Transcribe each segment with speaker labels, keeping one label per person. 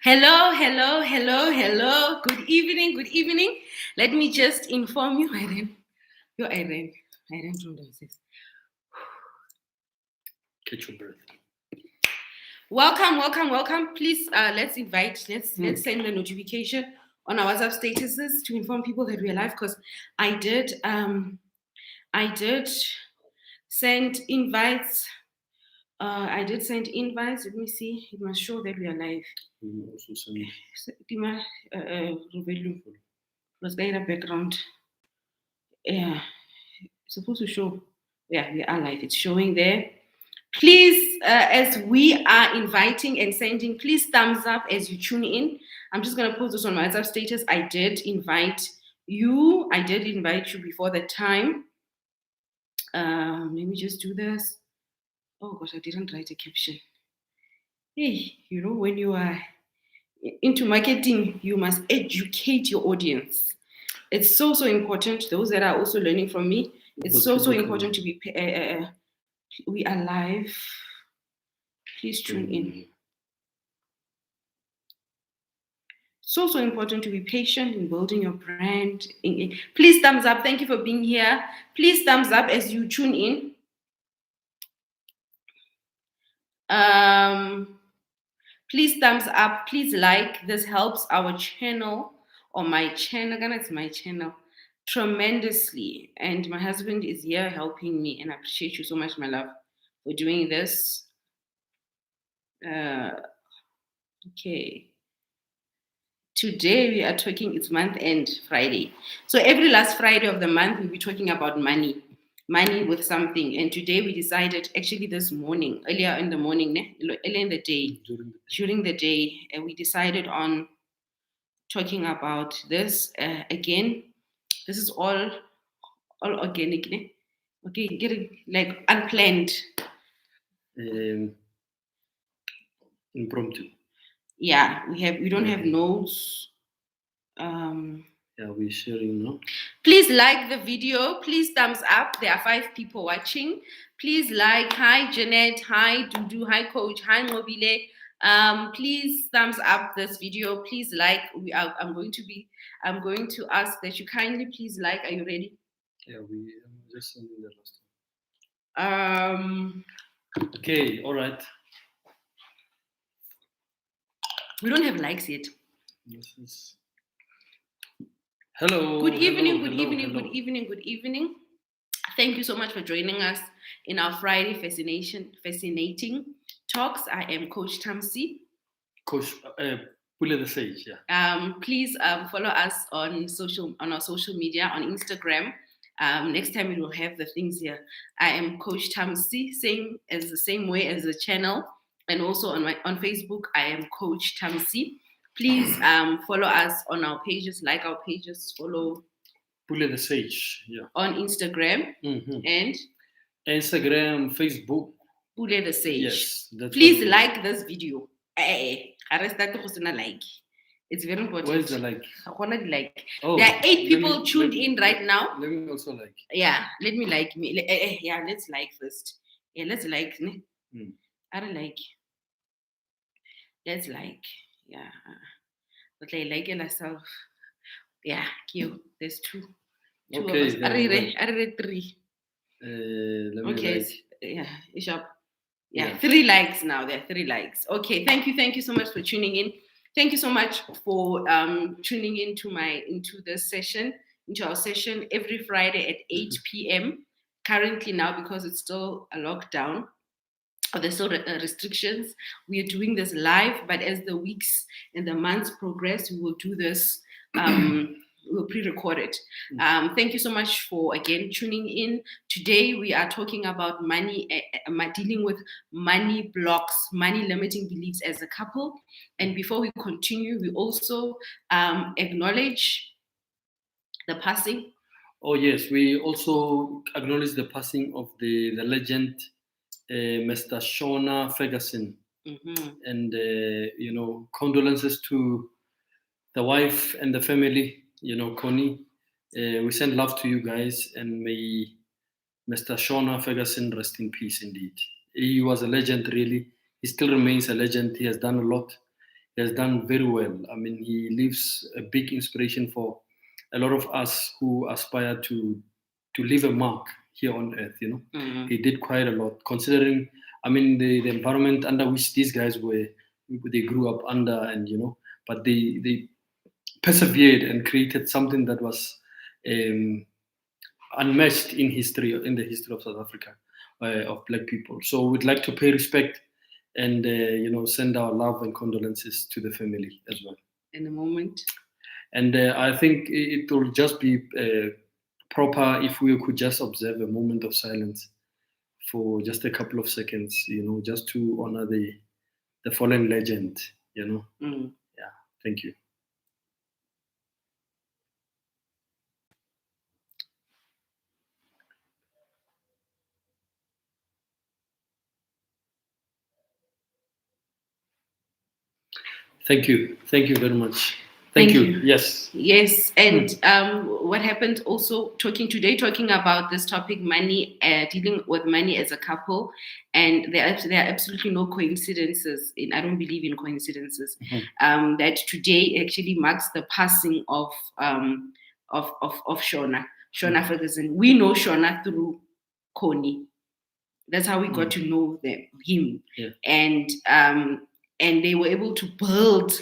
Speaker 1: Hello, hello, hello, hello. Good evening, good evening. Let me just inform you, Irene. You're Irene. Irene from downstairs.
Speaker 2: Catch your breath.
Speaker 1: Welcome, welcome, welcome. Please, let's send the notification on our WhatsApp statuses to inform people that we are live. Because I did send invites. Let me see. It must show that we are live.
Speaker 2: Also send
Speaker 1: Let's get a background. Yeah, it's supposed to show. Yeah, we are live. It's showing there. Please, as we are inviting and sending, please thumbs up as you tune in. I'm just gonna post this on my WhatsApp status. I did invite you. Before the time. Let me just do this. Oh gosh, I didn't write a caption. Hey, when you are into marketing, you must educate your audience. It's so important. Those that are also learning from me, it's so important to be. We are live. Please tune in. So important to be patient in building your brand. Please thumbs up. Thank you for being here. Please thumbs up as you tune in. Please thumbs up. Please like. This helps our channel or my channel. It's my channel tremendously. And my husband is here helping me, and I appreciate you so much, my love, for doing this. Okay. Today we are talking, it's month end Friday. So every last Friday of the month, we'll be talking about money with something. And today we decided, actually this morning, earlier in the morning, earlier in the day, during the day, we decided on talking about this. Again, this is all organic, ne? Okay, getting like unplanned.
Speaker 2: Impromptu.
Speaker 1: Yeah, we don't have notes.
Speaker 2: Yeah, we're sharing now.
Speaker 1: Please like the video. Please thumbs up. There are 5 people watching. Please like. Hi Jeanette. Hi Dudu. Hi Coach. Hi Mobile. Please thumbs up this video. Please like. I'm going to ask that you kindly please like. Are you ready?
Speaker 2: Yeah, we just sending the last one. Okay, all right.
Speaker 1: We don't have likes yet.
Speaker 2: Hello.
Speaker 1: Good evening, good evening. Thank you so much for joining us in our Friday fascinating talks. I am Coach Thamsie.
Speaker 2: Coach Pule the Sage, yeah.
Speaker 1: Please follow us on our social media on Instagram. Next time we will have the things here. I am Coach Thamsie, the same way as the channel, and also on Facebook. I am Coach Thamsie. Please follow us on our pages, like our pages, follow
Speaker 2: Pule the Sage, yeah.
Speaker 1: On Instagram and
Speaker 2: Instagram, Facebook.
Speaker 1: Pule the Sage.
Speaker 2: Yes.
Speaker 1: Please like this video. It's very important.
Speaker 2: Where's the like?
Speaker 1: Oh, there are 8 people tuned in right now.
Speaker 2: Let me also like.
Speaker 1: Yeah, let me like me. Yeah, let's like first. Yeah, let's like. I don't like. Let's like. Yeah. But I like myself. Yeah, cute. There's 2.
Speaker 2: Okay.
Speaker 1: Of us. I read 3.
Speaker 2: Let me
Speaker 1: okay.
Speaker 2: Like.
Speaker 1: Yeah, it's up. Yeah, 3 likes now. There are 3 likes. Okay, thank you so much for tuning in. Thank you so much for tuning into our session every Friday at 8 p.m. Currently now, because it's still a lockdown, or there's still restrictions, we are doing this live. But as the weeks and the months progress, we will do this. We'll pre-record it. Thank you so much for again tuning in. Today we are talking about money, dealing with money blocks, money limiting beliefs as a couple. And before we continue, we also acknowledge the passing.
Speaker 2: Oh yes, we also acknowledge the passing of the legend, Mr. Shona Ferguson, and condolences to the wife and the family. Connie, we send love to you guys, and may Mr. Shona Ferguson rest in peace indeed. He was a legend, really. He still remains a legend. He has done a lot he has done very well. I mean, he leaves a big inspiration for a lot of us who aspire to leave a mark here on earth. He did quite a lot, considering, I mean, the environment under which these guys they grew up under, and but they persevered and created something that was unmatched in the history of South Africa, of Black people. So we'd like to pay respect and send our love and condolences to the family as well.
Speaker 1: In a moment.
Speaker 2: And I think it will just be proper if we could just observe a moment of silence for just a couple of seconds, just to honor the fallen legend. Yeah. Thank you. Thank you very much. Thank you. Yes.
Speaker 1: And what happened also talking about this topic, money, dealing with money as a couple, and there are absolutely no coincidences. I don't believe in coincidences. That today actually marks the passing of Shona Ferguson. We know Shona through Connie. That's how we got to know him.
Speaker 2: Yeah.
Speaker 1: And they were able to build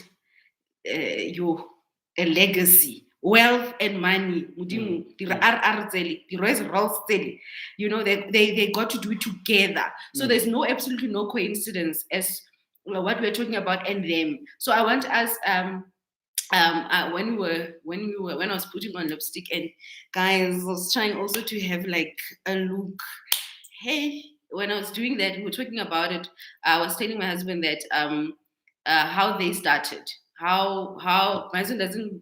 Speaker 1: a legacy, wealth and money. They got to do it together. So there's absolutely no coincidence as what we're talking about and them. So I want us when I was putting on lipstick, and guys, I was trying also to have like a look. Hey, when I was doing that, we were talking about it. I was telling my husband that how they started, how my husband doesn't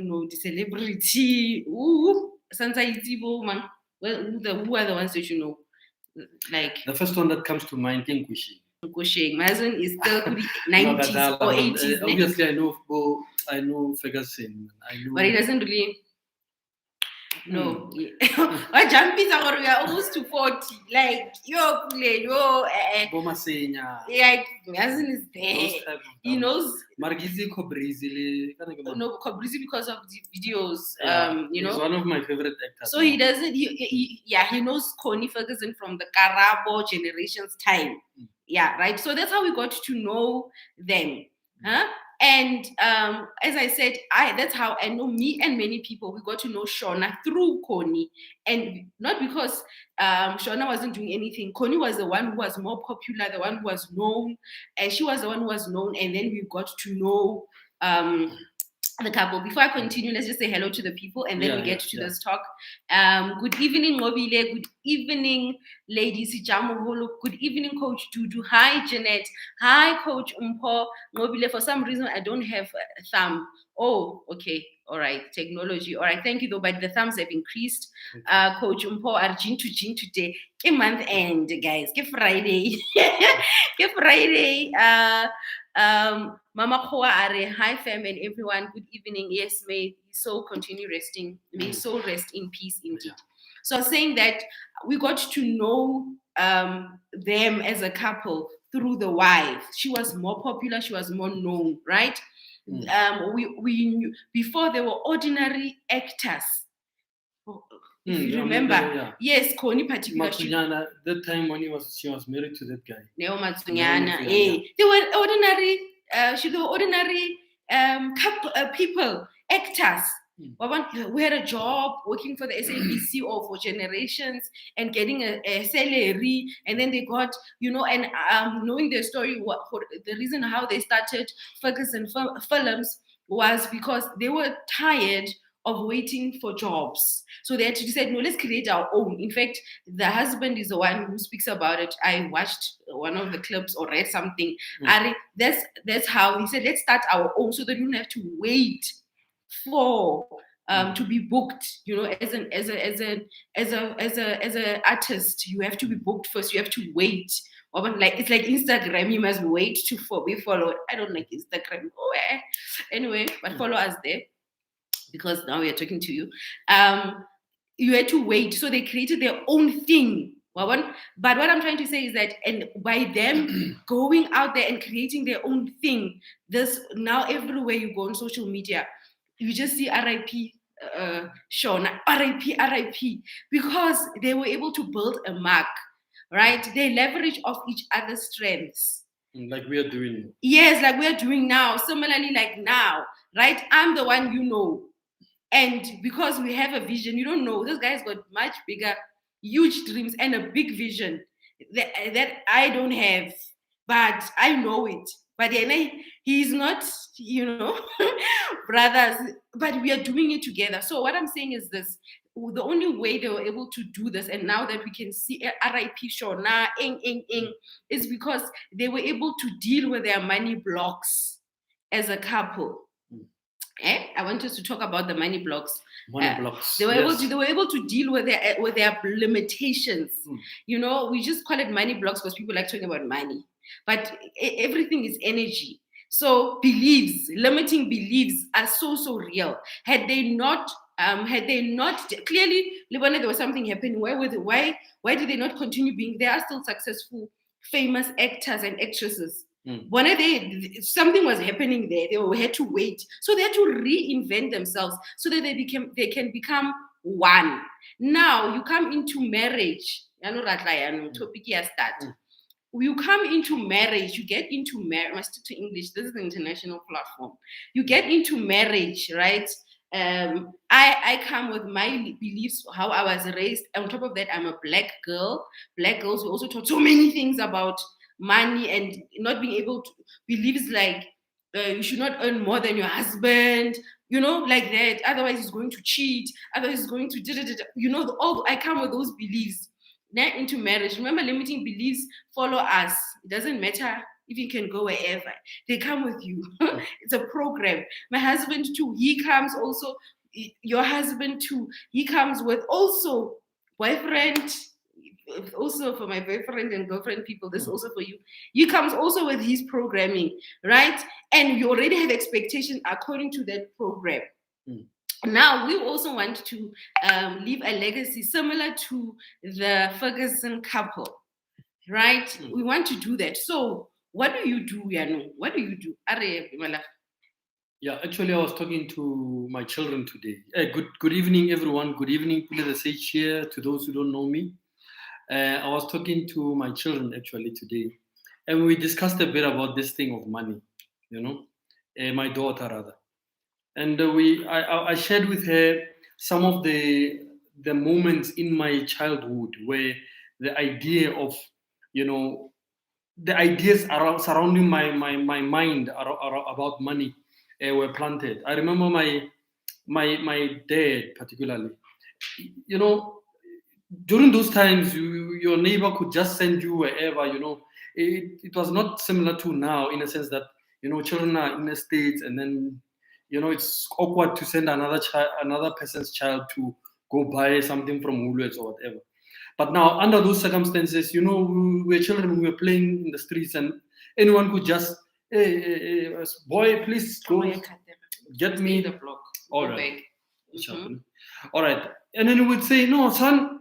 Speaker 1: know the celebrity. Who are the ones that you know? Like
Speaker 2: the first one that comes to mind,
Speaker 1: Kushing. My husband is still 90s or 80s.
Speaker 2: Obviously, I know Ferguson.
Speaker 1: But he doesn't really. No, our jumpies are we are almost to 40. Like like my husband is there. He knows. No, Kobrizi because of the videos.
Speaker 2: He's one of my favorite actors.
Speaker 1: So he doesn't. He knows Connie Ferguson from the Karabo generation's time. Yeah, right. So that's how we got to know them. And as I said, that's how I know me and many people. We got to know Shona through Connie, and not because Shona wasn't doing anything. Connie was the one who was more popular, the one who was known, and she was the one who was known. And then we got to know the couple. Before I continue, let's just say hello to the people, and then we get to this talk. Good evening, Mobile. Good evening, ladies. Good evening, Coach Dudu. Hi, Jeanette. Hi, Coach Umpo. Mobile. For some reason, I don't have a thumb. Oh, okay. All right. Technology. All right. Thank you, though. But the thumbs have increased. Coach Umpo are Jin today. Get month end, guys. Get Friday. Get Friday. Mama Khoa are hi fam and everyone, good evening. Yes, may his soul continue resting. May his soul rest in peace indeed. So saying that we got to know them as a couple through the wife. She was more popular, she was more known, right? We knew before they were ordinary actors. If you remember, yes, Connie particularly.
Speaker 2: That time when she was married to that guy.
Speaker 1: Neo Matsunyana. They were ordinary. They were ordinary people, actors. Who had a job working for the SABC or for generations and getting a salary, and then they got, and knowing their story. The reason how they started Ferguson Films was because they were tired of waiting for jobs. So they had to decide, no, let's create our own. In fact, the husband is the one who speaks about it. I watched one of the clips or read something. That's how he said, let's start our own so that you don't have to wait for to be booked. As an artist, you have to be booked first. You have to wait. It's like Instagram, you must wait to be followed. I don't like Instagram. Anyway, but follow us there, because now we are talking to you. You had to wait. So they created their own thing. But what I'm trying to say is that, and by them going out there and creating their own thing, this now everywhere you go on social media, you just see RIP Shona, RIP, because they were able to build a mark, right? They leverage off each other's strengths.
Speaker 2: Like we are doing.
Speaker 1: Yes, like we are doing now. Similarly, like now, right? I'm the one you know. And because we have a vision, you don't know, this guy's got much bigger, huge dreams and a big vision that I don't have, but I know it. But he's not, brothers, but we are doing it together. So what I'm saying is this: the only way they were able to do this, and now that we can see RIP Shona, is because they were able to deal with their money blocks as a couple. I want us to talk about the money blocks.
Speaker 2: Money blocks.
Speaker 1: They were able to deal with their limitations. We just call it money blocks because people like talking about money, but everything is energy. So limiting beliefs are so real. Had they not clearly, there was something happening. Why did they not continue being? They are still successful, famous actors and actresses. Something was happening there. They had to wait, so they had to reinvent themselves so that they can become one. Now you come into marriage. You come into marriage. You get into marriage. I stick to English. This is an international platform. You get into marriage, right? I come with my beliefs, how I was raised. On top of that, I'm a black girl. Black girls were also taught so many things about money and not being able to believes like you should not earn more than your husband, like that. Otherwise, he's going to cheat. Otherwise, he's going to I come with those beliefs. Then into marriage. Remember, limiting beliefs follow us. It doesn't matter if you can go wherever. They come with you. It's a program. My husband too. He comes also. Your husband too. He comes with also boyfriend. Also for my boyfriend and girlfriend people, this is also for you. He comes also with his programming, right? And you already have expectations according to that program. Now we also want to leave a legacy similar to the Ferguson couple, right? We want to do that. So what do you do, Yano? What do you do?
Speaker 2: Yeah, actually, I was talking to my children today. Good evening, everyone. Good evening, the Sage here. To those who don't know me, I was talking to my children actually today, and we discussed a bit about this thing of money. My daughter rather, and I shared with her some of the moments in my childhood where the idea of the ideas surrounding my mind about money were planted. I remember my dad particularly. During those times, your neighbor could just send you wherever. It was not similar to now in a sense that children are in the States, and then it's awkward to send another person's child to go buy something from Woolworths or whatever. But now, under those circumstances, we were children, we were playing in the streets, and anyone could just, hey, boy, please go get me
Speaker 1: the block.
Speaker 2: All right. All right. And then he would say, no, son,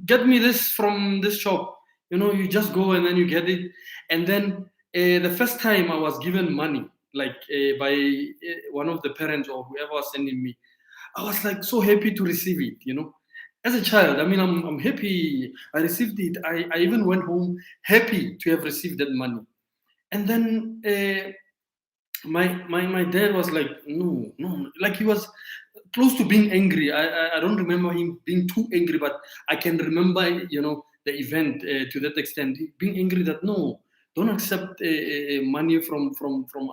Speaker 2: get me this from this shop. You just go and then you get it. And then the first time I was given money, like by one of the parents or whoever was sending me, I was like so happy to receive it, As a child, I mean, I'm happy I received it. I even went home happy to have received that money. And then my dad was like, no, like he was close to being angry. I don't remember him being too angry, but I can remember, the event to that extent, being angry that no, don't accept money from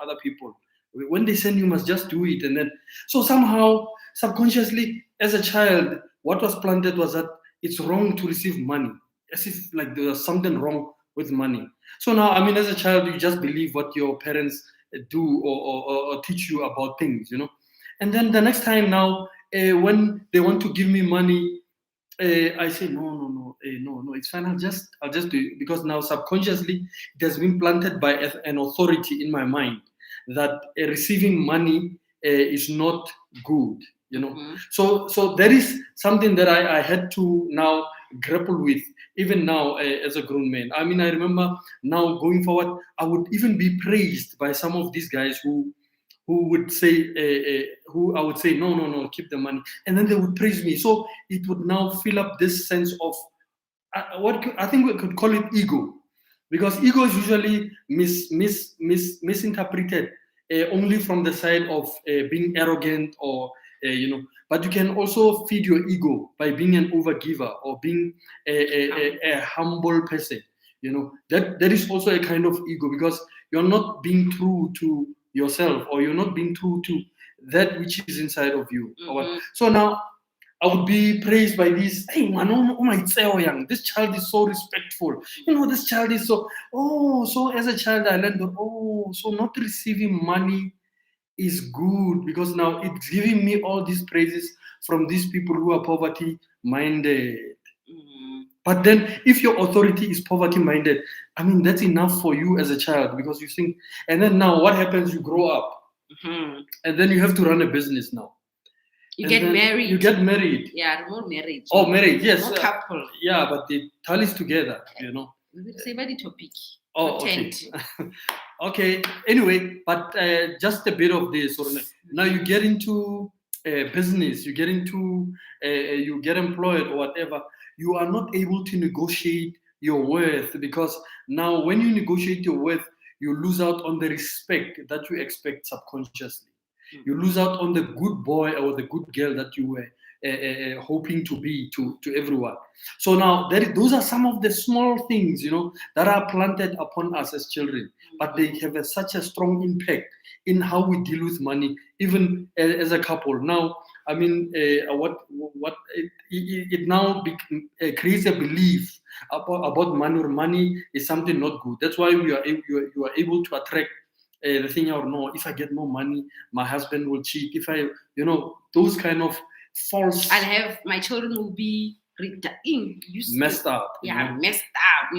Speaker 2: other people. When they send you, must just do it. And then, so somehow, subconsciously, as a child, what was planted was that it's wrong to receive money, as if like there was something wrong with money. So now, I mean, as a child, you just believe what your parents do or teach you about things, And then the next time now, when they want to give me money, I say no, it's fine. I'll just do it, because now subconsciously it has been planted by an authority in my mind that receiving money is not good. So there is something that I had to now grapple with even now as a grown man. I mean, I remember now going forward, I would even be praised by some of these guys who would say, who I would say, no, keep the money, and then they would praise me. So it would now fill up this sense of I think we could call it ego, because ego is usually misinterpreted only from the side of being arrogant or but you can also feed your ego by being an overgiver or being a humble person. That is also a kind of ego, because you're not being true to yourself, or you're not being true to that which is inside of you. So now I would be praised by this. Hey man, oh my young. This child is so respectful. This child is so. So as a child I learned that. So not receiving money is good, because now it's giving me all these praises from these people who are poverty minded. But then, if your authority is poverty minded, I mean that's enough for you as a child, because you think. And then now, what happens? You grow up, and then you have to run a business now.
Speaker 1: You get married.
Speaker 2: You get married.
Speaker 1: Yeah, more marriage.
Speaker 2: Oh, marriage, yes.
Speaker 1: More couple.
Speaker 2: Yeah, but the tallies together,
Speaker 1: We will say very topic.
Speaker 2: Okay. Okay. Anyway, but just a bit of this. Now you get into business, you get into, you get employed or whatever. You are not able to negotiate your worth, because now when you negotiate your worth, you lose out on the respect that you expect subconsciously. You lose out on the good boy or the good girl that you were hoping to be to everyone. So now those are some of the small things, that are planted upon us as children, but they have such a strong impact in how we deal with money, even as a couple. Now, I mean, it now creates a belief about money, or money is something not good. That's why you are able to attract the thing, or no, if I get more money, my husband will cheat. If I, those kind of false.
Speaker 1: I'll have my children will be
Speaker 2: messed up.
Speaker 1: Messed up.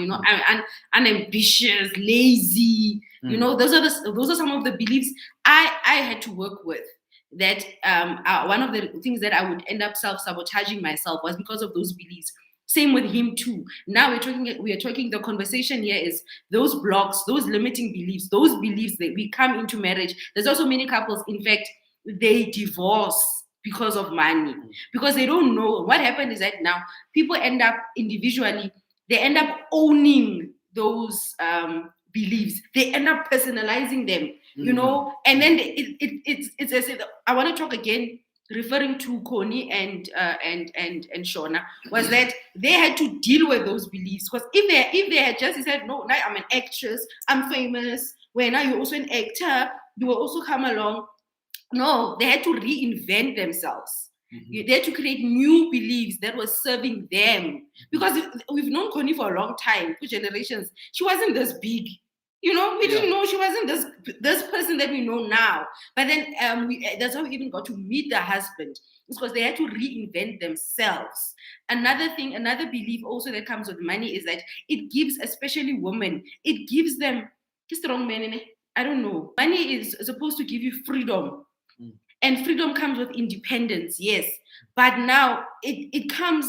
Speaker 1: Unambitious, lazy. Those are some of the beliefs I had to work with. That one of the things that I would end up self-sabotaging myself was because of those beliefs. Same with him too. Now we are talking. The conversation here is those blocks, those limiting beliefs, those beliefs that we come into marriage. There's also many couples, in fact, they divorce because of money, because they don't know what happened. Is that now people end up individually, they end up owning those beliefs. They end up personalizing them, and then it's as if, I want to talk again, referring to Connie and Shona, was that they had to deal with those beliefs, because if they had just said, no, now I'm an actress, I'm famous, well, now you're also an actor, you will also come along. No, they had to reinvent themselves. They had to create new beliefs that were serving them, because we've known Connie for a long time, for generations. She wasn't this big. We didn't know she wasn't this person that we know now. But then that's how we even got to meet the husband. It's because they had to reinvent themselves. Another belief also that comes with money is that it gives, especially women, it gives them strong men. I don't know. Money is supposed to give you freedom. And freedom comes with independence, yes. But now it clouds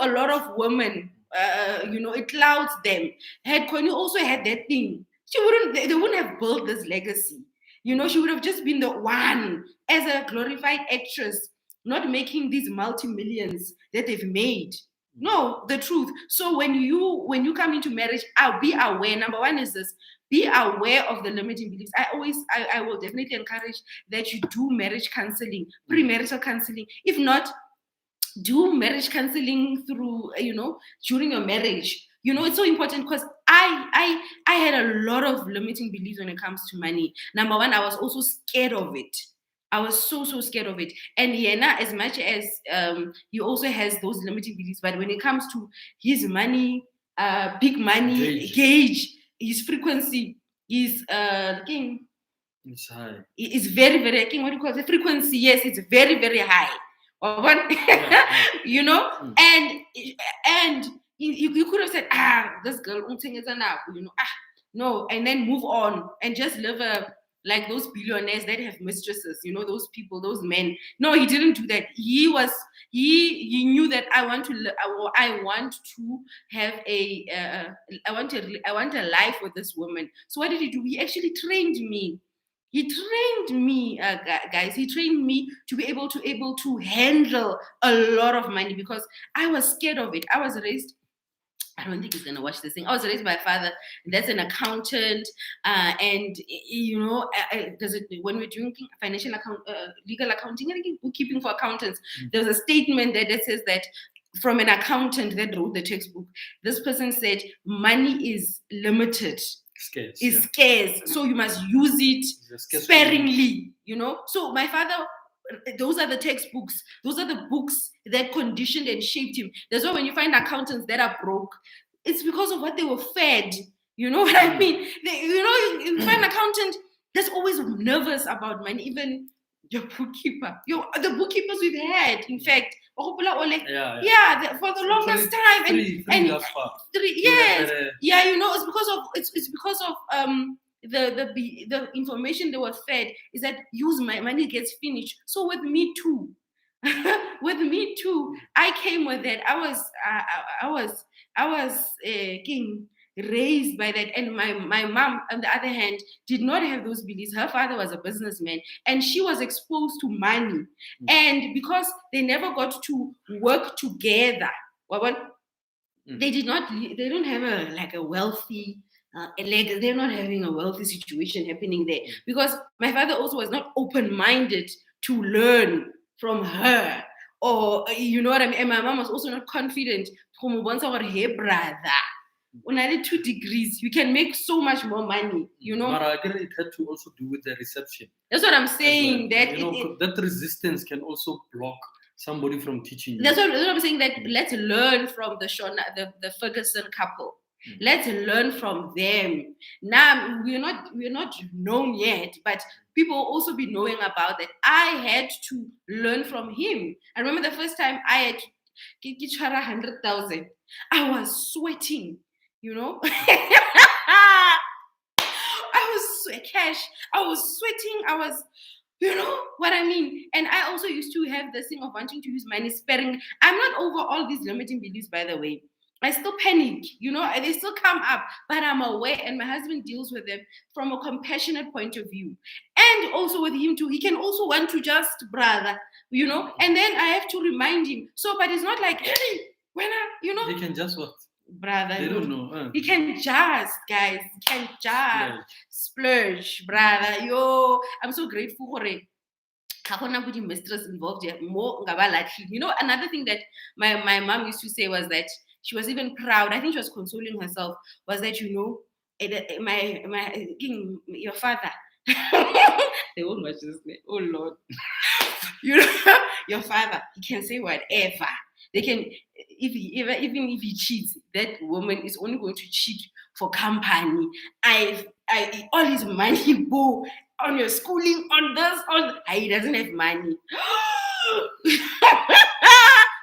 Speaker 1: a lot of women. It clouds them. Had Connie also had that thing, they wouldn't have built this legacy. She would have just been the one as a glorified actress, not making these multi-millions that they've made. No, the truth. So when you come into marriage, I'll be aware. Number one is this: be aware of the limiting beliefs. I will definitely encourage that you do marriage counseling, premarital counseling. If not, do marriage counseling through, during your marriage. It's so important, because I had a lot of limiting beliefs when it comes to money. Number one, I was also scared of it. I was so scared of it. And Yena, as much as he also has those limiting beliefs, but when it comes to his money, big money, gauge, his frequency, his king.
Speaker 2: It's high.
Speaker 1: It's very, very, king, what do you call it? Frequency, yes, it's very, very high. And you could have said, this girl, no, and then move on and just live like those billionaires that have mistresses, you know, those people, those men. No, he didn't do that. He knew that I want to have I want a life with this woman. So what did he do? He actually trained me. He trained me, guys. He trained me to be able to handle a lot of money because I was scared of it. I was raised. I don't think he's gonna watch this thing. I was raised by a father that's an accountant, and you know, when we're doing financial legal accounting, I think bookkeeping for accountants. There's a statement there that says that from an accountant that wrote the textbook. This person said, "Money is limited."
Speaker 2: Scarce,
Speaker 1: scarce, so you must use it sparingly, you know. So my father, those are the textbooks, those are the books that conditioned and shaped him. That's why when you find accountants that are broke, it's because of what they were fed. You know what I mean? You find an accountant that's always nervous about money. Even your bookkeeper, the bookkeepers we've had, in fact, for the longest time, you know, it's because of the information they were fed is that use my money gets finished. So with me too, I came with that. I was raised by that, and my mom, on the other hand, did not have those beliefs. Her father was a businessman, and she was exposed to money, and because they never got to work together, they don't have a wealthy. They're not having a wealthy situation happening there, because my father also was not open-minded to learn from her, or you know what I mean. And my mom was also not confident. Hey brother, when I did 2 degrees, you can make so much more money, you know.
Speaker 2: But it had to also do with the reception.
Speaker 1: That's what I'm saying.
Speaker 2: Well. That that resistance can also block somebody from teaching you.
Speaker 1: That's what I'm saying. That let's learn from the Ferguson couple. Let's learn from them. Now we're not known yet, but people will also be knowing about that. I had to learn from him. I remember the first time I had 100,000. I was sweating, you know. I was sweating. You know what I mean? And I also used to have this thing of wanting to use money sparing. I'm not over all these limiting beliefs, by the way. I still panic, you know, they still come up, but I'm aware, and my husband deals with them from a compassionate point of view. And also with him too, he can also want to just, brother, you know, and then I have to remind him. So, but it's not like, hey, when you know.
Speaker 2: He can just what?
Speaker 1: Brother.
Speaker 2: They don't know.
Speaker 1: He can just, guys, splurge, brother. Yo, I'm so grateful for it. Mistress involved here. More, you know, another thing that my mom used to say was that she was even proud. I think she was consoling herself. Was that, you know, your father. They won't watch this. Oh Lord, you know, your father. He can say whatever. They can, even if he cheats, that woman is only going to cheat for company. All his money go on your schooling, on this, he doesn't have money.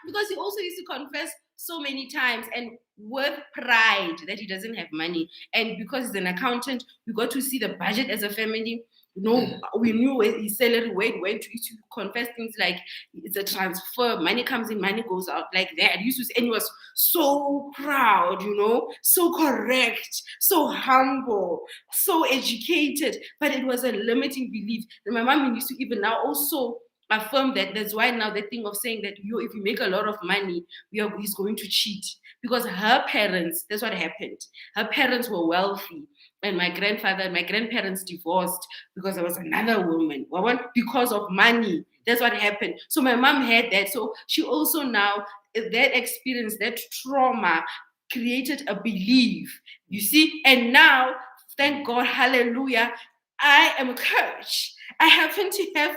Speaker 1: Because he also used to confess so many times, and with pride, that he doesn't have money. And because he's an accountant, we got to see the budget as a family. You know, we knew where his salary went to confess things like it's a transfer, money comes in, money goes out, like that. And he was so proud, you know, so correct, so humble, so educated, but it was a limiting belief. And my mom used to even now also affirm that. That's why now the thing of saying that if you make a lot of money, he's going to cheat. Because her parents, that's what happened. Her parents were wealthy. And my grandparents divorced because there was another woman. Because of money. That's what happened. So my mom had that. So she also now, that experience, that trauma created a belief. You see? And now, thank God, hallelujah, I am a coach. I happen to have,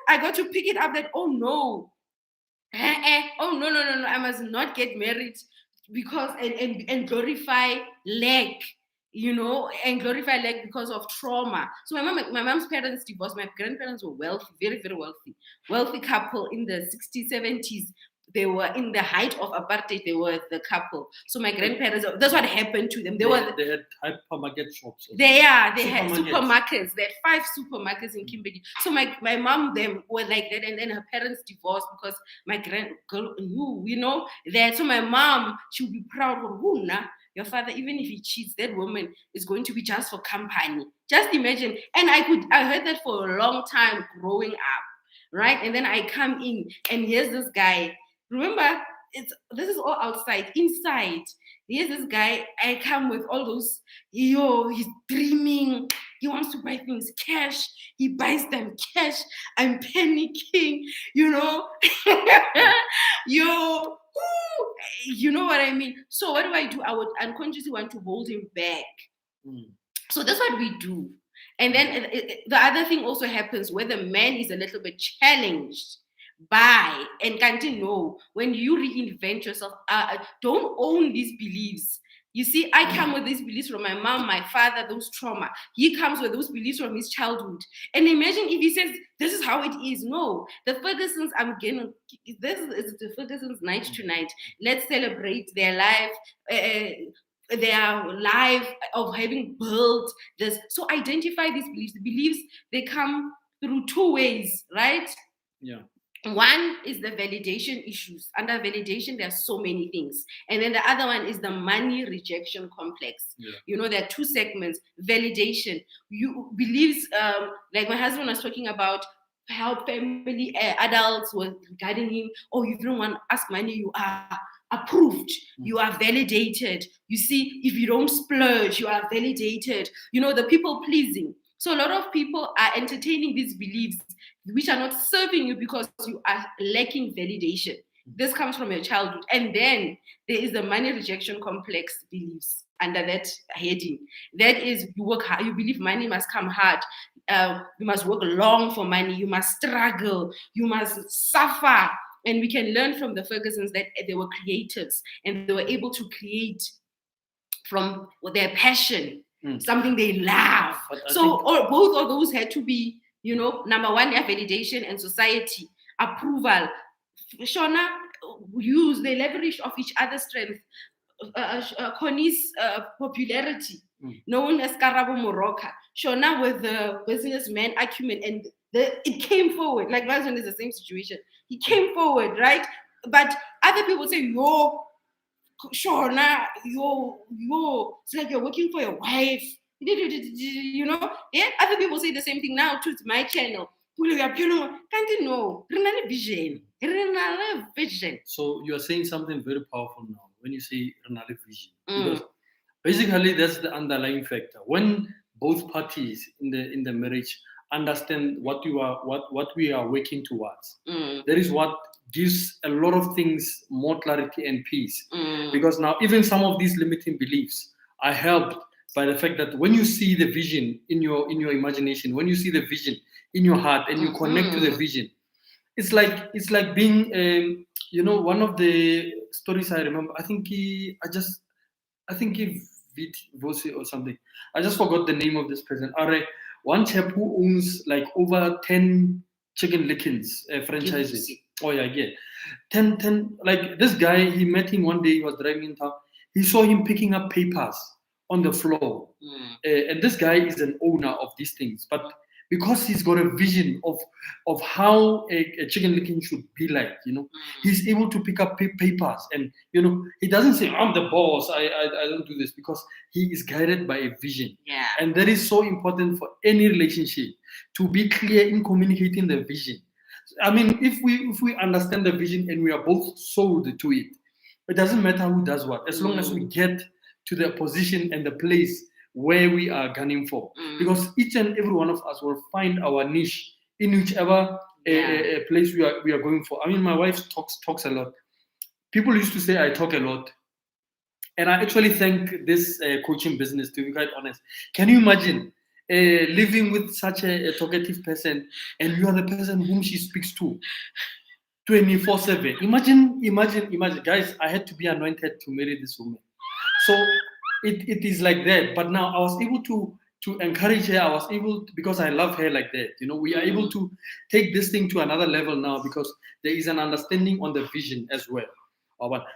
Speaker 1: I got to pick it up that, oh no, I must not get married because, and glorify lack. You know, and glorify lack because of trauma. So my mom's parents divorced. My grandparents were wealthy, very, very wealthy couple in the 60s, 70s. they were in the height of apartheid. They were the couple. So my grandparents, that's what happened to them. They
Speaker 2: had hypermarket shops.
Speaker 1: They had supermarkets. They had 5 supermarkets in Kimberley. So my mom, them were like that, and then her parents divorced because my girl knew, that. So my mom, she would be proud of Huna. Your father, even if he cheats, that woman is going to be just for company. Just imagine. And I heard that for a long time growing up, right? And then I come in, and here's this guy. Remember, this is all outside. Inside, here's this guy. I come with all those, he's dreaming. He wants to buy things cash. He buys them cash. I'm panicking, You know what I mean? So what do? I would unconsciously want to hold him back. So that's what we do. And then the other thing also happens where the man is a little bit challenged by, and can't know, when you reinvent yourself, don't own these beliefs. You see, I come with these beliefs from my mom, my father, those trauma. He comes with those beliefs from his childhood. And imagine if he says, this is how it is. No, the Fergusons, this is the Fergusons night tonight. Let's celebrate their life, of having built this. So identify these beliefs. The beliefs, they come through 2 ways, right?
Speaker 2: Yeah.
Speaker 1: One is the validation issues. Under validation, there are so many things. And then the other one is the money rejection complex.
Speaker 2: Yeah.
Speaker 1: There are 2 segments. Validation. You believes, like my husband was talking about, how family adults were guiding him. Oh, you don't want to ask money, you are approved. You are validated. You see, if you don't splurge, you are validated. The people pleasing. So a lot of people are entertaining these beliefs which are not serving you because you are lacking validation. This comes from your childhood. And then there is the money rejection complex beliefs under that heading. That is, you work hard, you believe money must come hard. You must work long for money. You must struggle. You must suffer. And we can learn from the Fergusons that they were creators and they were able to create from their passion, something they love. Both of those had to be, number one, their validation and society approval. Shona they leverage off each other's strength. Connie's popularity, known as Karabo Moroka. Shona with the businessman acumen, and it came forward. Like my husband is the same situation. He came forward, right? But other people say, Shona, it's like you're working for your wife. Yeah, other people say the same thing now to my channel. Can't you know? Vision.
Speaker 2: So you are saying something very powerful now when you say renale vision. Because basically that's the underlying factor. When both parties in the marriage understand what we are working towards, that is what gives a lot of things more clarity and peace. Because now even some of these limiting beliefs are helped by the fact that when you see the vision in your imagination, when you see the vision in your heart and you connect to the vision, it's like being one of the stories I remember, I think he Vosi or something. I just forgot the name of this person. One chap who owns like over 10 chicken lickings franchises. Oh yeah. 10 like this guy, he met him one day, he was driving in town. He saw him picking up papers on the floor. And this guy is an owner of these things. But because he's got a vision of how a chicken licking should be like, he's able to pick up papers. And, he doesn't say, I'm the boss, I don't do this, because he is guided by a vision.
Speaker 1: Yeah.
Speaker 2: And that is so important for any relationship, to be clear in communicating the vision. I mean, if we understand the vision and we are both sold to it, it doesn't matter who does what, as long as we get to the position and the place where we are gunning for. Because each and every one of us will find our niche in whichever place we are going for. I mean, my wife talks a lot. People used to say I talk a lot. And I actually thank this coaching business, to be quite honest. Can you imagine living with such a talkative person, and you are the person whom she speaks to 24/7? Imagine, guys, I had to be anointed to marry this woman. So it is like that. But now I was able to to encourage her. I was able to, because I love her like that. We are able to take this thing to another level now because there is an understanding on the vision as well.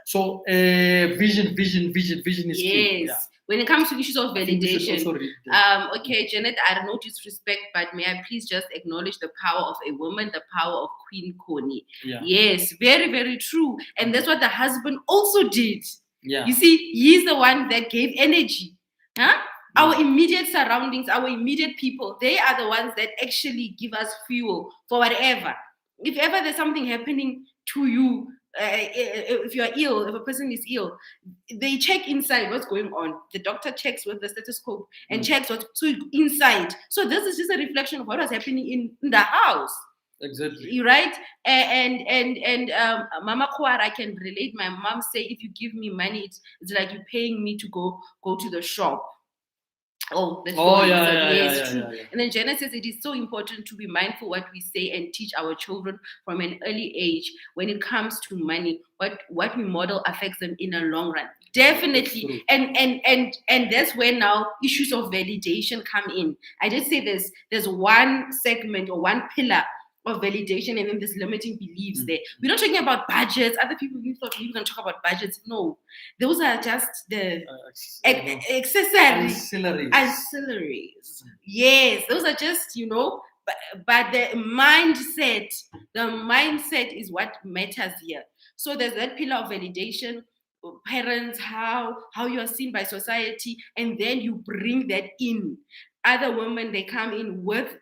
Speaker 2: So vision is key.
Speaker 1: Yes. Yeah. When it comes to issues of validation,
Speaker 2: okay,
Speaker 1: Janet, I don't know disrespect, but may I please just acknowledge the power of a woman, the power of Queen Connie.
Speaker 2: Yeah.
Speaker 1: Yes, very, very true. And that's what the husband also did.
Speaker 2: Yeah.
Speaker 1: You see, he's the one that gave energy. Huh? Our immediate surroundings, our immediate people, they are the ones that actually give us fuel for whatever. If ever there's something happening to you, if you're ill, if a person is ill, they check inside what's going on. The doctor checks with the stethoscope and checks what's inside. So this is just a reflection of what was happening in the house.
Speaker 2: Exactly.
Speaker 1: Right? And Mama Kwara, I can relate. My mom say, if you give me money, it's like you're paying me to go to the shop.
Speaker 2: Yeah.
Speaker 1: And then Jenna says it is so important to be mindful what we say and teach our children from an early age when it comes to money. What we model affects them in a long run. Definitely. And that's where now issues of validation come in. I just say there's one segment or one pillar of validation, and then there's limiting beliefs there. We're not talking about budgets. Other people thought we were going to talk about budgets. No, those are just the ancillaries. Yes, those are just, but the mindset is what matters here. So there's that pillar of validation, parents, how you are seen by society, and then you bring that in. Other women, they come in with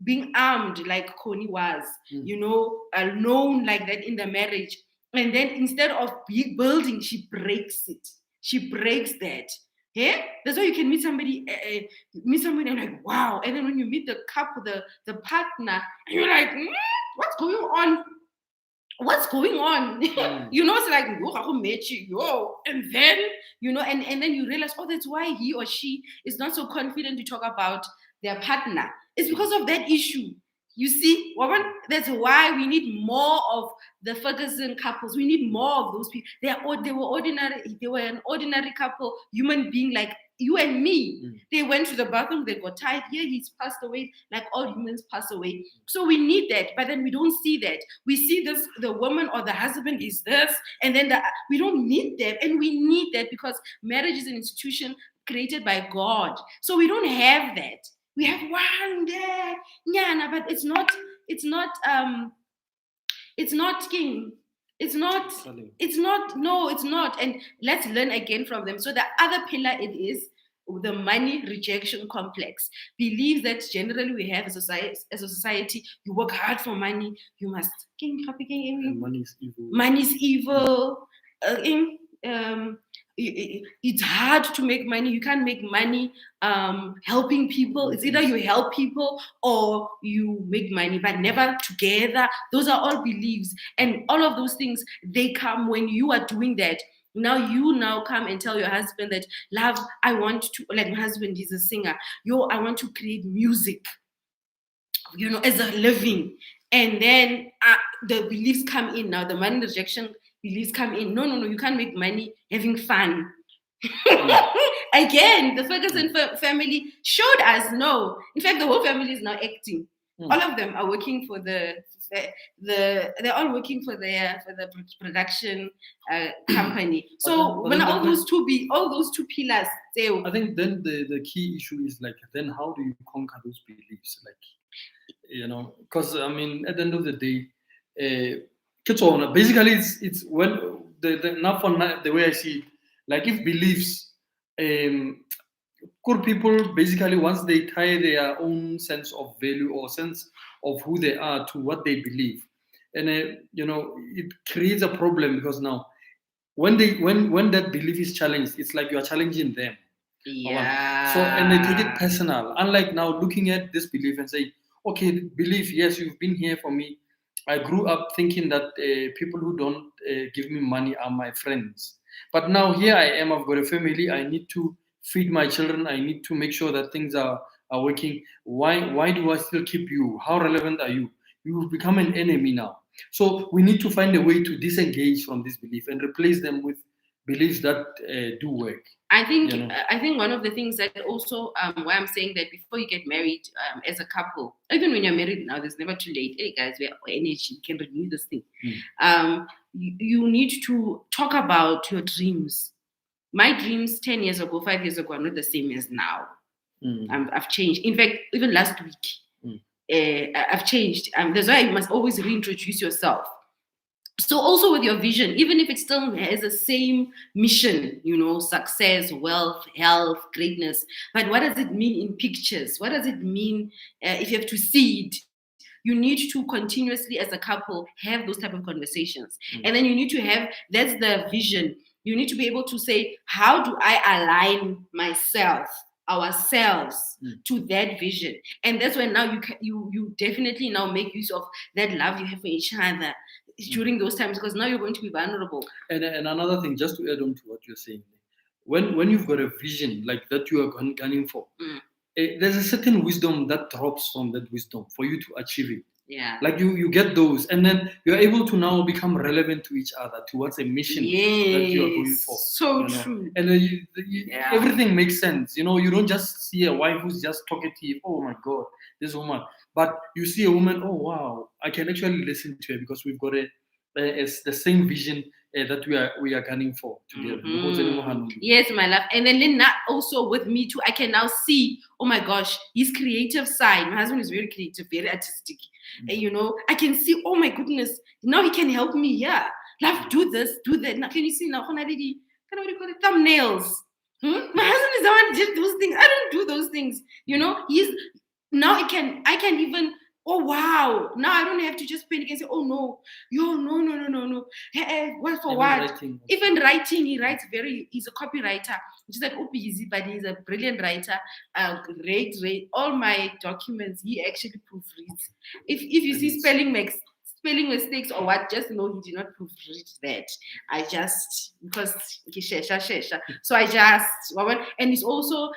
Speaker 1: being armed like Connie was, known like that in the marriage. And then instead of building, she breaks it. She breaks that. Yeah? That's why you can meet somebody and like, wow. And then when you meet the couple, the partner, and you're like, what's going on? What's going on? It's like, and then, and then you realize, that's why he or she is not so confident to talk about their partner. It's because of that issue. You see, that's why we need more of the Ferguson couples. We need more of those people. They were ordinary. They were an ordinary couple, human being like you and me. They went to the bathroom. They got tired. Here he's passed away, like all humans pass away. So we need that, but then we don't see that. We see this: the woman or the husband is this, and then we don't need that, and we need that because marriage is an institution created by God. So we don't have that. We have one there, but it's not king. It's not. And let's learn again from them. So the other pillar, it is the money rejection complex. Believes that generally we have as a society, you work hard for money, you must
Speaker 2: money is evil.
Speaker 1: Money is evil. It's hard to make money. You can't make money helping people. It's either you help people or you make money, but never together. Those are all beliefs. And all of those things, they come when you are doing that. Now you come and tell your husband that, love, I want to, like my husband is a singer. I want to create music, as a living. And then the beliefs come in now, the money rejection beliefs come in. No, you can't make money having fun. Again, the Ferguson family showed us no. In fact, the whole family is now acting. All of them are working for they're all working for the production company. So when all those two pillars,
Speaker 2: I think then the key issue is like, then how do you conquer those beliefs? Like, because I mean, at the end of the day, basically it's when the way I see it, like if beliefs, good people basically, once they tie their own sense of value or sense of who they are to what they believe, and it creates a problem, because now when that belief is challenged, it's like you are challenging them.
Speaker 1: Yeah.
Speaker 2: So, and they take it personal. Unlike now looking at this belief and say, okay, belief, yes, you've been here for me. I grew up thinking that people who don't give me money are my friends. But now here I am, I've got a family, I need to feed my children, I need to make sure that things are working. Why do I still keep you? How relevant are you? You've become an enemy now. So we need to find a way to disengage from this belief and replace them with beliefs that do work.
Speaker 1: I think
Speaker 2: You know?
Speaker 1: I think one of the things that also why I'm saying that before you get married as a couple, even when you're married now, there's never too late. Hey guys, we have energy, can renew this thing. You need to talk about your dreams. My dreams 10 years ago, 5 years ago are not the same as now. I've changed. In fact, even last week, I've changed. That's why you must always reintroduce yourself. So also with your vision, even if it still has the same mission, success, wealth, health, greatness, but what does it mean in pictures? What does it mean if you have to see it? You need to continuously as a couple have those type of conversations. And then you need to have, that's the vision. You need to be able to say, how do I align myself, ourselves to that vision? And that's when now you definitely now make use of that love you have for each other during those times, because now you're going to be vulnerable.
Speaker 2: And another thing, just to add on to what you're saying, when you've got a vision like that you are gunning for, there's a certain wisdom that drops from that wisdom for you to achieve it.
Speaker 1: Yeah.
Speaker 2: Like you get those, and then you're able to now become relevant to each other towards a mission that you are going for.
Speaker 1: So true.
Speaker 2: And everything makes sense. You don't just see a wife who's just talkative. Oh my God, this woman. But you see a woman. Oh wow, I can actually listen to her because we've got the same vision that we are gunning for together.
Speaker 1: Yes, my love. And then Lynn, also with me too, I can now see, oh my gosh, his creative side. My husband is very creative, very artistic. I can see, oh my goodness, now he can help me. Yeah, love, do this, do that. Now, can you see now? What do you call it? Thumbnails. My husband is the one who did those things. I don't do those things. He's now I can even. Oh wow! Now I don't have to just panic and say, "Oh no, no." What for what? Even writing, he writes he's a copywriter. He's like busy, but he's a brilliant writer. Great. All my documents, he actually proofreads. If you see spelling mistakes or what, just know he did not proofread that. I just because he share. So I just and he's also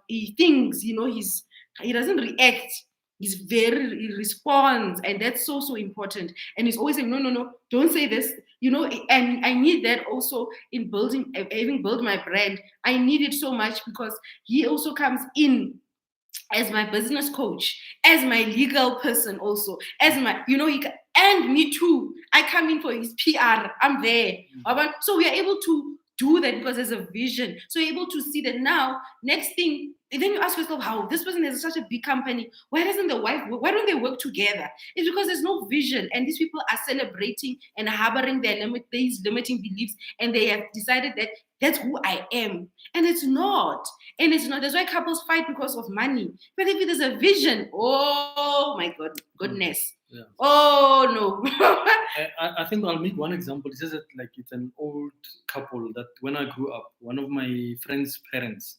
Speaker 1: he thinks he doesn't react. He responds, and that's so important. And he's always saying, no, don't say this, and I need that also in having built my brand. I need it so much because he also comes in as my business coach, as my legal person also, as my, and me too. I come in for his PR. I'm there. So we are able to do that because there's a vision. So you're able to see that now, next thing, and then you ask yourself, how this person has such a big company, why don't they work together? It's because there's no vision, and these people are celebrating and harboring these limiting beliefs, and they have decided that that's who I am. And it's not. That's why couples fight because of money. But if there's a vision, oh my goodness.
Speaker 2: Yeah.
Speaker 1: Oh no.
Speaker 2: I think I'll make one example. It's just that, it's an old couple that when I grew up, one of my friend's parents,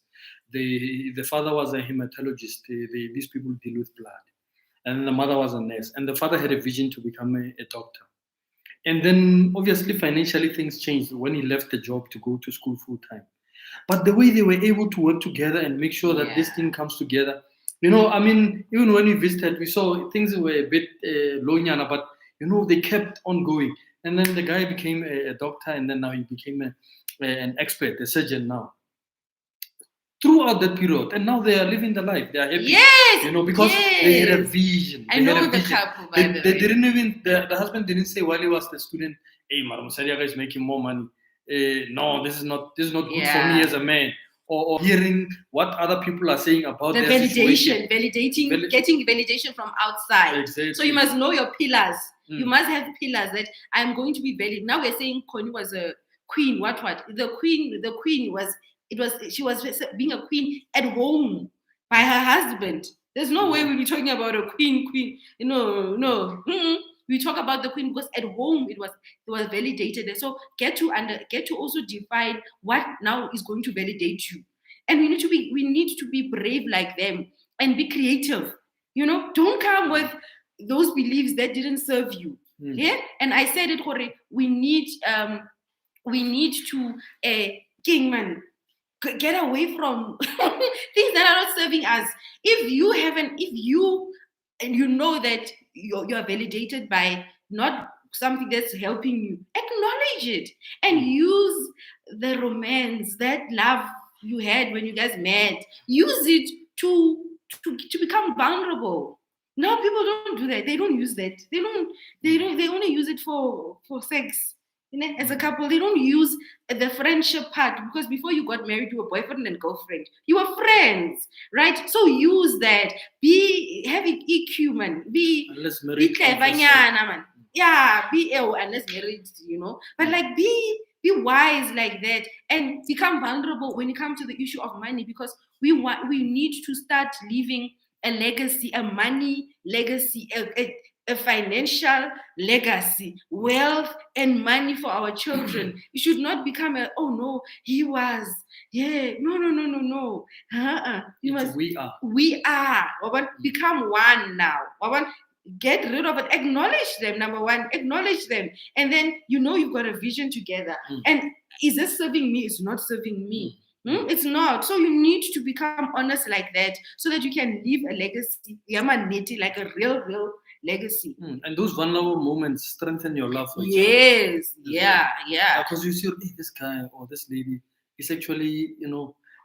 Speaker 2: the father was a hematologist. These people deal with blood, and the mother was a nurse, and the father had a vision to become a doctor. And then obviously financially things changed when he left the job to go to school full time. But the way they were able to work together and make sure that this thing comes together, even when we visited, we saw things were a bit low, but they kept on going. And then the guy became a doctor, and then now he became an expert, a surgeon now. Throughout that period, and now they are living the life. They are happy, because they had a vision.
Speaker 1: I know the couple.
Speaker 2: They didn't even. The husband didn't say while he was the student, "Hey, Madam Sariaga is making more money. No, this is not good for me as a man." Or hearing what other people are saying about
Speaker 1: the
Speaker 2: their
Speaker 1: validation, getting validation from outside.
Speaker 2: Exactly.
Speaker 1: So you must know your pillars. You must have pillars that I'm going to be valid. Now we're saying Connie was a queen. What? The queen was. She was being a queen at home by her husband. There's no way we'll be talking about a queen. No. We talk about the queen because at home it was validated. And so get to also define what now is going to validate you. And we need to be brave like them and be creative. Don't come with those beliefs that didn't serve you. Yeah. And I said it, Jorge, we need to Kingman. Get away from things that are not serving us. If you know that you're validated by not something that's helping you, acknowledge it and use the romance, that love you had when you guys met, use it to become vulnerable. Now people don't do that. They don't use that. They only use it for sex. As a couple, they don't use the friendship part, because before you got married, you were boyfriend and girlfriend. You were friends, right? So use that. Have it EQ, man. Be clever, man. Yeah, be ill unless married, But like be wise like that, and become vulnerable when it comes to the issue of money, because we need to start leaving a legacy, a money legacy, a financial legacy, wealth and money for our children. It should not become oh no, he was, no. We are. Become one now. Get rid of it. Acknowledge them. Number one, acknowledge them, and then you've got a vision together. And is this serving me? It's not serving me. It's not. So you need to become honest like that, so that you can leave a legacy, like a real legacy.
Speaker 2: And those vulnerable moments strengthen your love for each
Speaker 1: other. Yeah.
Speaker 2: Because you see, this guy or this lady is actually,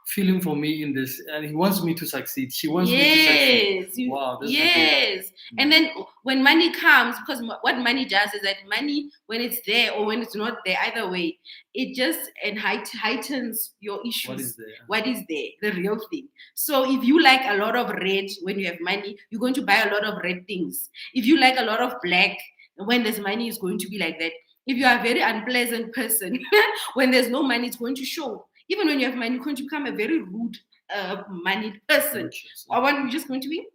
Speaker 2: feeling for me in this, and he wants me to succeed. She wants me to succeed. Wow.
Speaker 1: Yes. And then when money comes, because what money does is that money, when it's there or when it's not there, either way, it just heightens your issues. What is there? The real thing. So if you like a lot of red when you have money, you're going to buy a lot of red things. If you like a lot of black, when there's money, it's going to be like that. If you are a very unpleasant person, when there's no money, it's going to show. Even when you have money, you're going to become a very rude, moneyed person. Or you're just going to be